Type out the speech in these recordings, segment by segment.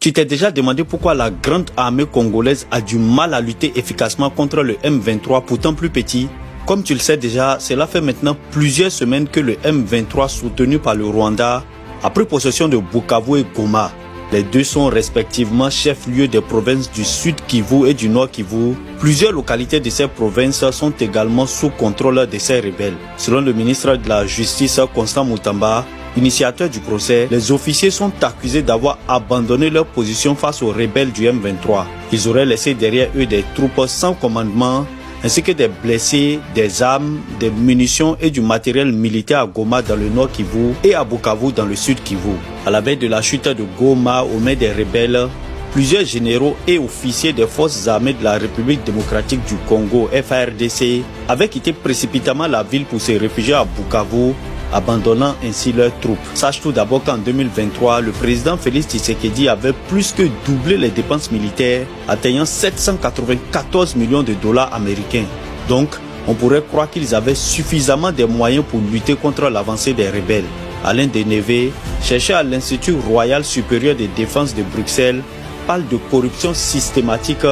Tu t'es déjà demandé pourquoi la grande armée congolaise a du mal à lutter efficacement contre le M23, pourtant plus petit? Comme tu le sais déjà, cela fait maintenant plusieurs semaines que le M23 soutenu par le Rwanda a pris possession de Bukavu et Goma. Les deux sont respectivement chefs-lieux des provinces du Sud Kivu et du Nord Kivu. Plusieurs localités de ces provinces sont également sous contrôle de ces rebelles. Selon le ministre de la Justice, Constant Mutamba, initiateur du procès, les officiers sont accusés d'avoir abandonné leur position face aux rebelles du M23. Ils auraient laissé derrière eux des troupes sans commandement, ainsi que des blessés, des armes, des munitions et du matériel militaire à Goma dans le nord Kivu et à Bukavu dans le sud Kivu. À la veille de la chute de Goma aux mains des rebelles, plusieurs généraux et officiers des forces armées de la République démocratique du Congo, FARDC, avaient quitté précipitamment la ville pour se réfugier à Bukavu, abandonnant ainsi leurs troupes. Sache tout d'abord qu'en 2023, le président Félix Tshisekedi avait plus que doublé les dépenses militaires, atteignant 794 millions de dollars américains. Donc, on pourrait croire qu'ils avaient suffisamment de moyens pour lutter contre l'avancée des rebelles. Alain Denevé, chercheur à l'Institut Royal Supérieur de Défense de Bruxelles, parle de corruption systématique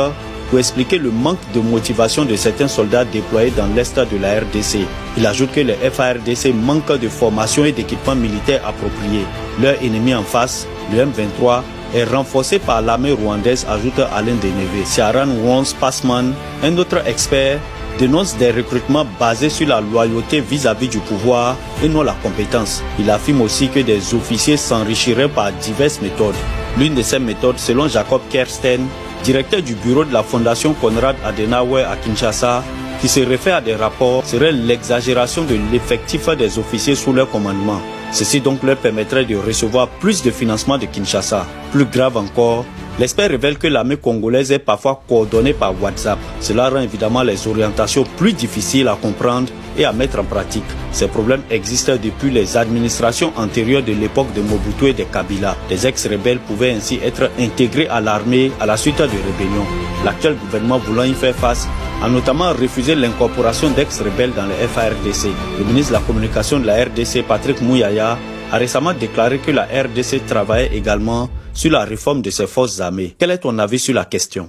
pour expliquer le manque de motivation de certains soldats déployés dans l'est de la RDC. Il ajoute que les FARDC manquent de formation et d'équipement militaire approprié. Leur ennemi en face, le M23, est renforcé par l'armée rwandaise, ajoute Alain Denevé. Sharan Wons Passman, un autre expert, dénonce des recrutements basés sur la loyauté vis-à-vis du pouvoir et non la compétence. Il affirme aussi que des officiers s'enrichiraient par diverses méthodes. L'une de ces méthodes, selon Jacob Kersten, directeur du bureau de la Fondation Konrad Adenauer à Kinshasa, qui se réfère à des rapports, serait l'exagération de l'effectif des officiers sous leur commandement. Ceci donc leur permettrait de recevoir plus de financement de Kinshasa. Plus grave encore, l'expert révèle que l'armée congolaise est parfois coordonnée par WhatsApp. Cela rend évidemment les orientations plus difficiles à comprendre et à mettre en pratique. Ces problèmes existent depuis les administrations antérieures de l'époque de Mobutu et de Kabila. Les ex-rebelles pouvaient ainsi être intégrés à l'armée à la suite de rébellions. L'actuel gouvernement voulant y faire face a notamment refusé l'incorporation d'ex-rebelles dans le FARDC. Le ministre de la Communication de la RDC, Patrick Mouyaya, a récemment déclaré que la RDC travaillait également sur la réforme de ses forces armées. Quel est ton avis sur la question?